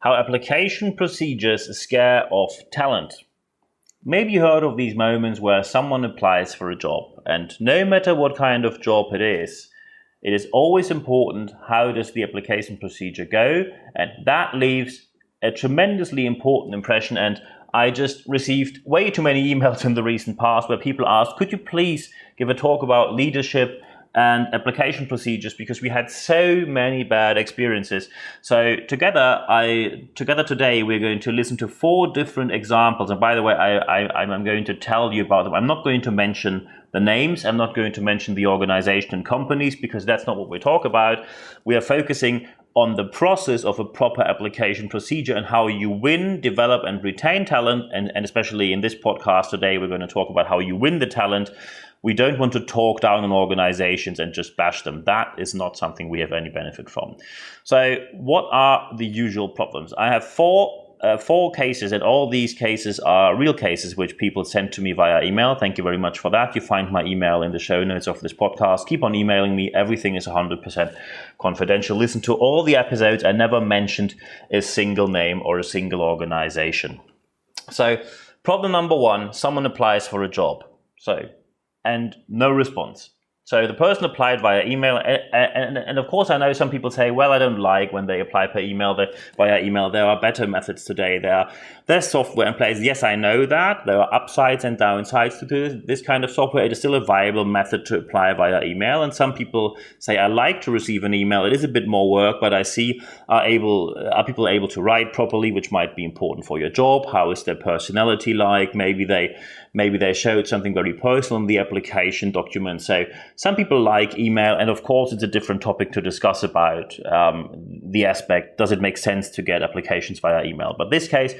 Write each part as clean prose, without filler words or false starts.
How application procedures scare off talent. Maybe you heard of these moments where someone applies for a job, and no matter what kind of job it is always important how does the application procedure go, and that leaves a tremendously important impression. And I just received way too many emails in the recent past where people asked, could you please give a talk about leadership and application procedures, because we had so many bad experiences. So together today we're going to listen to 4 different examples. And by the way, I'm going to tell you about them. I'm not going to mention the names. I'm not going to mention the organization and companies, because that's not what we talk about. We are focusing on the process of a proper application procedure and how you win, develop, and retain talent. And especially in this podcast today, we're going to talk about how you win the talent. We don't want to talk down on organizations and just bash them. That is not something we have any benefit from. So what are the usual problems? I have four cases, and all these cases are real cases which people sent to me via email. Thank you very much for that. You find my email in the show notes of this podcast. Keep on emailing me. Everything is 100% confidential. Listen to all the episodes. I never mentioned a single name or a single organization. So problem number 1, someone applies for a job. And no response. So the person applied via email, and of course I know some people say, well, I don't like when they apply via email. There are better methods today. There's software in place. Yes, I know that. There are upsides and downsides to this kind of software. It is still a viable method to apply via email. And some people say, I like to receive an email. It is a bit more work, but I see are people able to write properly, which might be important for your job. How is their personality like? Maybe they showed something very personal in the application document. So some people like email, and of course it's a different topic to discuss about the aspect, does it make sense to get applications via email? But this case,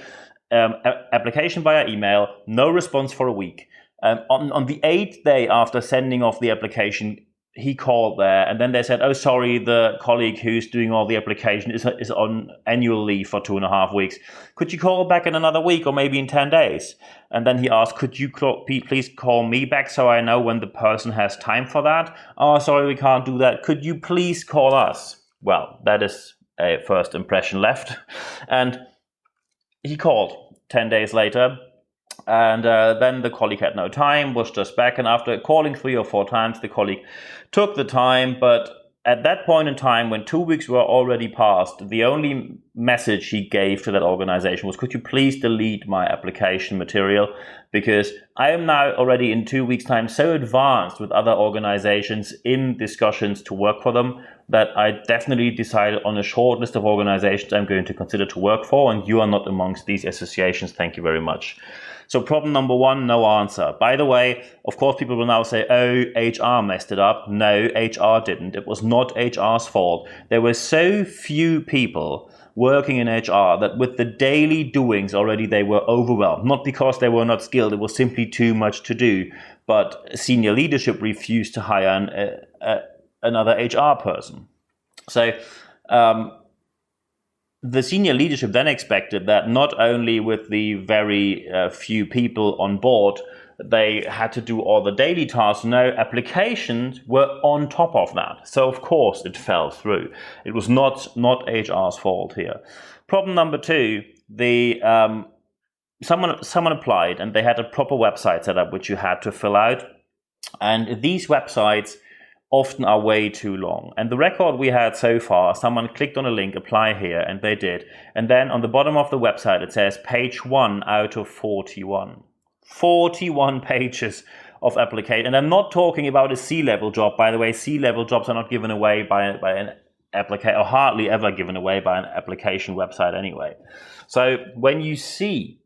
application via email, no response for a week. On the 8th day after sending off the application, he called there, and then they said, oh, sorry, the colleague who's doing all the application is on annual leave for 2.5 weeks. Could you call back in another week or maybe in 10 days? And then he asked, could you please call me back so I know when the person has time for that? Oh, sorry, we can't do that. Could you please call us? Well, that is a first impression left. And he called 10 days later. And then the colleague had no time, was just back. And after calling 3 or 4 times, the colleague took the time. But at that point in time, when 2 weeks were already passed, the only message he gave to that organization was, could you please delete my application material? Because I am now already in 2 weeks' time so advanced with other organizations in discussions to work for them that I definitely decided on a short list of organizations I'm going to consider to work for. And you are not amongst these associations. Thank you very much. So problem number 1, no answer. By the way, of course, people will now say, oh, HR messed it up. No, HR didn't. It was not HR's fault. There were so few people working in HR that with the daily doings already they were overwhelmed. Not because they were not skilled. It was simply too much to do. But senior leadership refused to hire another HR person. So the senior leadership then expected that not only with the very few people on board, they had to do all the daily tasks. No, applications were on top of that. So of course it fell through. It was not HR's fault here. Problem number 2, someone applied and they had a proper website set up which you had to fill out. And these websites often are way too long. And the record we had so far, someone clicked on a link, apply here, and they did. And then on the bottom of the website, it says page 1 out of 41. 41 pages of application. And I'm not talking about a C-level job. By the way, C-level jobs are not given away by an application, or hardly ever given away by an application website anyway. So when you see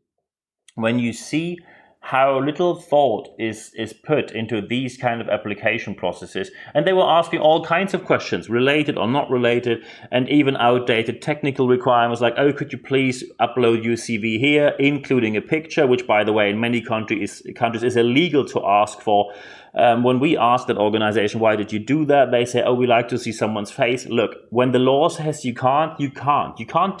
how little thought is put into these kind of application processes. And they were asking all kinds of questions, related or not related, and even outdated technical requirements like, oh, could you please upload your CV here, including a picture, which, by the way, in many countries is illegal to ask for. When we ask that organization, why did you do that? They say, oh, we like to see someone's face. Look, when the law says you can't. You can't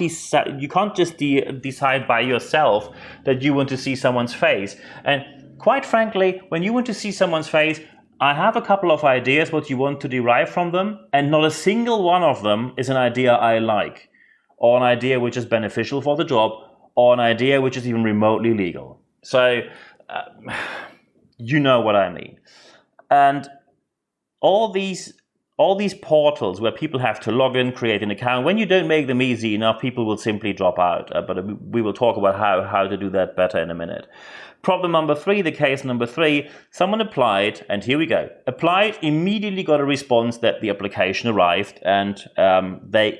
just decide by yourself that you want to see someone's face. And quite frankly, when you want to see someone's face, I have a couple of ideas what you want to derive from them, and not a single one of them is an idea I like. or an idea which is beneficial for the job, or an idea which is even remotely legal. So, you know what I mean. And all these portals where people have to log in, create an account, when you don't make them easy enough, people will simply drop out. But we will talk about how to do that better in a minute. Problem number 3, the case number 3, someone applied, and here we go. Applied, immediately got a response that the application arrived, and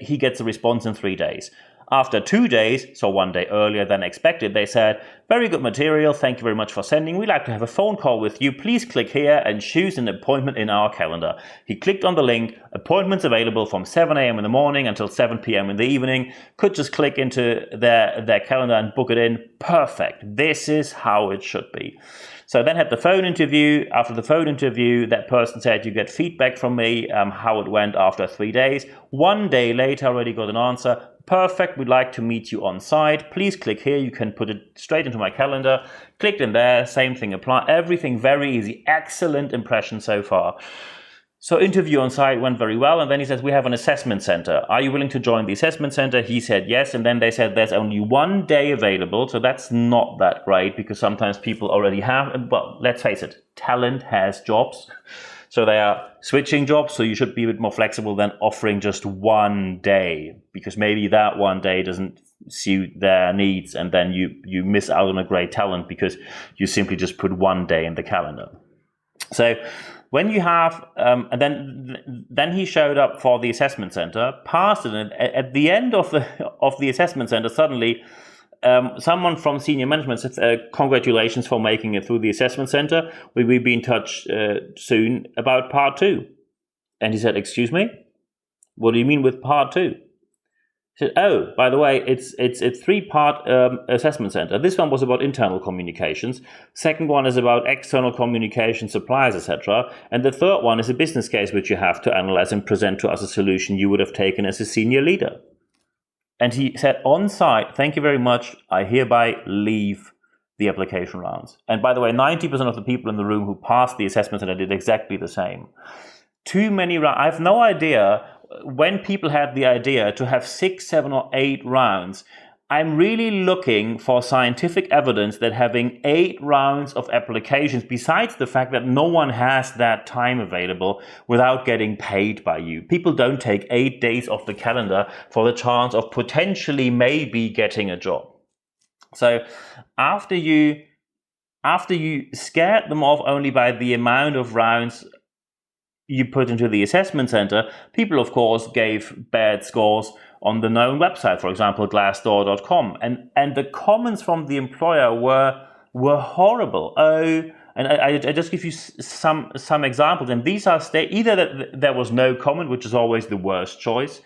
he gets a response in 3 days. After 2 days, so 1 day earlier than expected, they said, "Very good material, thank you very much for sending. We'd like to have a phone call with you. Please click here and choose an appointment in our calendar." He clicked on the link, appointments available from 7 a.m. in the morning until 7 p.m. in the evening, could just click into their calendar and book it in. Perfect. This is how it should be. So then had the phone interview. After the phone interview, that person said, "You get feedback from me, how it went after 3 days. 1 day later, already got an answer. Perfect, we'd like to meet you on site. Please click here. You can put it straight into my calendar." Clicked in there, same thing apply. Everything very easy. Excellent impression so far. So interview on site went very well. And then he says, "We have an assessment center. Are you willing to join the assessment center?" He said yes. And then they said there's only 1 day available. So that's not that great because sometimes people already have, but let's face it, talent has jobs. So they are switching jobs, so you should be a bit more flexible than offering just 1 day, because maybe that 1 day doesn't suit their needs, and then you miss out on a great talent because you simply just put 1 day in the calendar. So when you have, and then he showed up for the assessment center, passed it, and at the end of the assessment center, suddenly someone from senior management said, "Congratulations for making it through the assessment center. We will be in touch soon about part 2. And he said, "Excuse me? What do you mean with part 2? He said, "Oh, by the way, it's a 3-part assessment center. This one was about internal communications. Second one is about external communication, suppliers, etc. And the third one is a business case which you have to analyze and present to us a solution you would have taken as a senior leader." And he said on site, "Thank you very much. I hereby leave the application rounds." And by the way, 90% of the people in the room who passed the assessment center did exactly the same. Too many rounds. I have no idea when people had the idea to have 6, 7, or 8 rounds. I'm really looking for scientific evidence that having 8 rounds of applications, besides the fact that no one has that time available without getting paid by you. People don't take 8 days off the calendar for the chance of potentially maybe getting a job. So after you scared them off only by the amount of rounds you put into the assessment center, people of course gave bad scores on the known website, for example, glassdoor.com. And the comments from the employer were horrible. Oh, and I just give you some examples. And these are either that there was no comment, which is always the worst choice.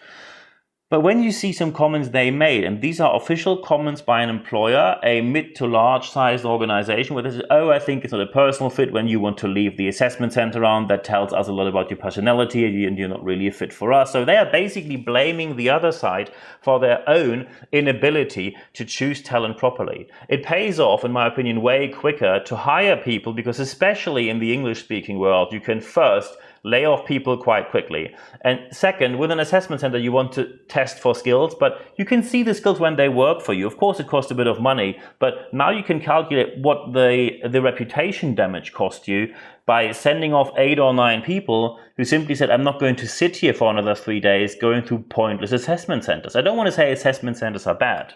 But when you see some comments they made, and these are official comments by an employer, a mid to large sized organization, where they say, "Oh, I think it's not a personal fit when you want to leave the assessment center round. That tells us a lot about your personality and you're not really a fit for us." So they are basically blaming the other side for their own inability to choose talent properly. It pays off, in my opinion, way quicker to hire people because, especially in the English speaking world, you can first lay off people quite quickly. And second, with an assessment center, you want to test for skills, but you can see the skills when they work for you. Of course, it costs a bit of money, but now you can calculate what the reputation damage cost you by sending off 8 or 9 people who simply said, "I'm not going to sit here for another 3 days going through pointless assessment centers." I don't want to say assessment centers are bad.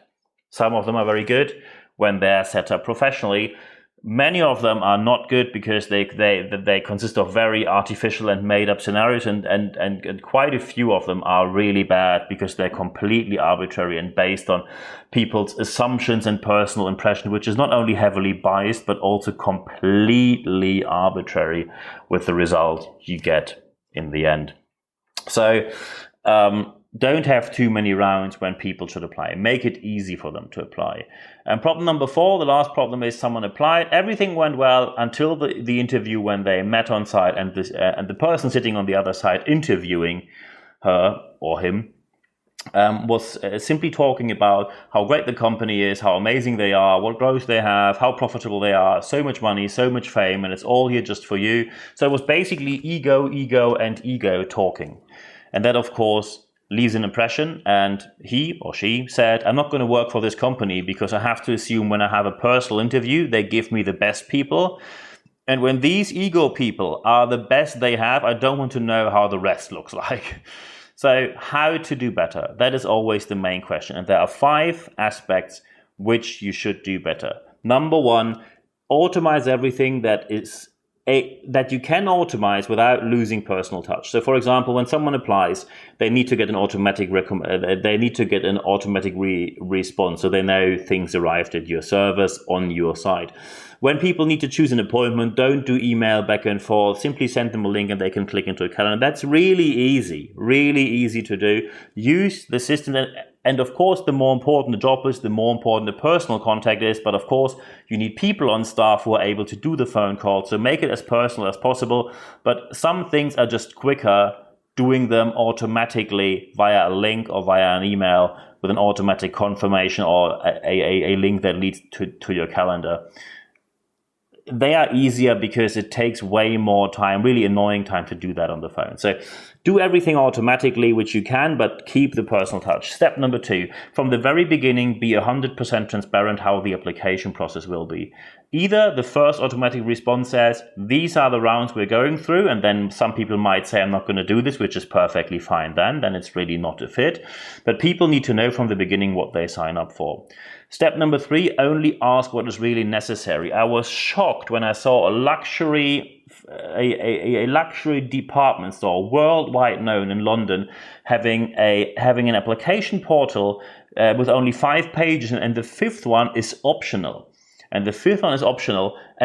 Some of them are very good when they're set up professionally. Many of them are not good because they consist of very artificial and made up scenarios, and quite a few of them are really bad because they're completely arbitrary and based on people's assumptions and personal impression, which is not only heavily biased but also completely arbitrary with the result you get in the end. So don't have too many rounds when people should apply. Make it easy for them to apply. And problem number 4, the last problem, is someone applied. Everything went well until the interview when they met on site, and the person sitting on the other side interviewing her or him was simply talking about how great the company is, how amazing they are, what growth they have, how profitable they are, so much money, so much fame, and it's all here just for you. So it was basically ego, and ego talking. And that, of course, leaves an impression, and he or she said, I'm not going to work for this company because I have to assume when I have a personal interview, they give me the best people. And when these ego people are the best they have, I don't want to know how the rest looks like. So how to do better? That is always the main question. And there are 5 aspects which you should do better. Number 1, automate everything that you can automate without losing personal touch. So, for example, when someone applies, they need to get an automatic response, so they know things arrived at your service on your side. When people need to choose an appointment, don't do email back and forth. Simply send them a link and they can click into a calendar. That's really easy to do. Use the system. And of course, the more important the job is, the more important the personal contact is. But of course, you need people on staff who are able to do the phone call. So make it as personal as possible. But some things are just quicker doing them automatically via a link or via an email with an automatic confirmation or a link that leads to your calendar. They are easier because it takes way more time, really annoying time to do that on the phone. So do everything automatically, which you can, but keep the personal touch. Step number 2, from the very beginning, be 100% transparent how the application process will be. Either the first automatic response says, these are the rounds we're going through, and then some people might say, I'm not going to do this, which is perfectly fine then it's really not a fit. But people need to know from the beginning what they sign up for. Step number 3, only ask what is really necessary. I was shocked when I saw a luxury department store, worldwide known in London, having an application portal with only 5 pages, and the 5th one is optional. And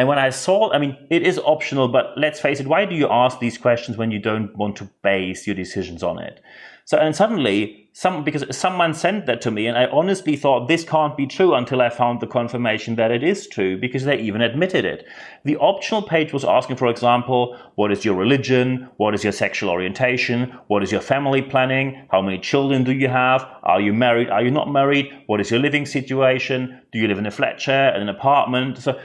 when I saw, it is optional, but let's face it, why do you ask these questions when you don't want to base your decisions on it? So, and suddenly, because someone sent that to me, and I honestly thought this can't be true until I found the confirmation that it is true, because they even admitted it. The optional page was asking, for example, what is your religion? What is your sexual orientation? What is your family planning? How many children do you have? Are you married? Are you not married? What is your living situation? Do you live in a flat share, in an apartment? So,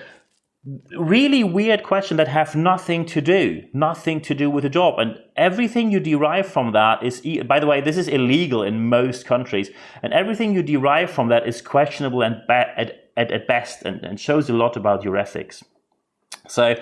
really weird question that have nothing to do with the job, and everything you derive from that is, by the way, this is illegal in most countries, and everything you derive from that is questionable and at best, and shows a lot about your ethics. So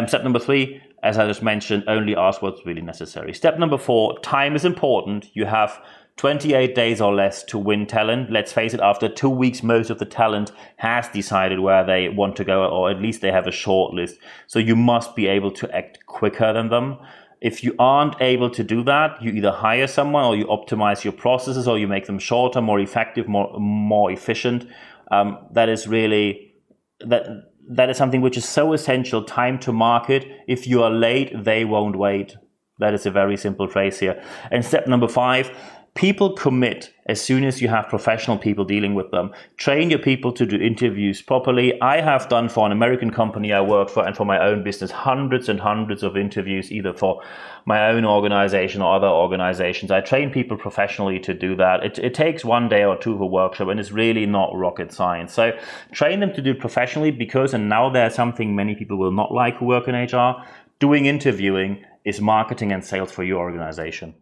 step number 3, as I just mentioned, only ask what's really necessary. Step number 4, time is important. You have 28 days or less to win talent. Let's face it, after 2 weeks, most of the talent has decided where they want to go, or at least they have a short list. So you must be able to act quicker than them. If you aren't able to do that, you either hire someone, or you optimize your processes, or you make them shorter, more effective, more efficient. That is something which is so essential. Time to market. If you are late, they won't wait. That is a very simple phrase here. And step number 5, people commit as soon as you have professional people dealing with them. Train your people to do interviews properly. I have done, for an American company I work for and for my own business, hundreds and hundreds of interviews, either for my own organization or other organizations. I train people professionally to do that. It takes 1 day or 2 of a workshop, and it's really not rocket science. So train them to do it professionally, because, and now there's something many people will not like who work in HR, doing interviewing is marketing and sales for your organization.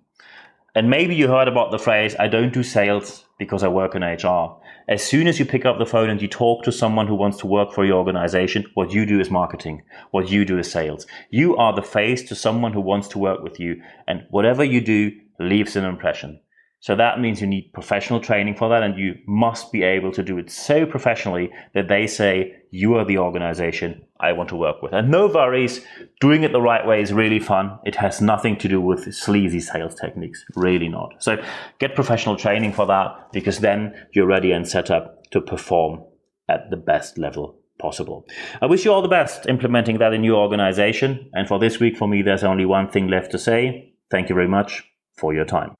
And maybe you heard about the phrase, I don't do sales because I work in HR. As soon as you pick up the phone and you talk to someone who wants to work for your organization, what you do is marketing. What you do is sales. You are the face to someone who wants to work with you. And whatever you do leaves an impression. So that means you need professional training for that, and you must be able to do it so professionally that they say, you are the organization I want to work with. And no worries, doing it the right way is really fun. It has nothing to do with sleazy sales techniques, really not. So get professional training for that, because then you're ready and set up to perform at the best level possible. I wish you all the best implementing that in your organization. And for this week, for me, there's only one thing left to say. Thank you very much for your time.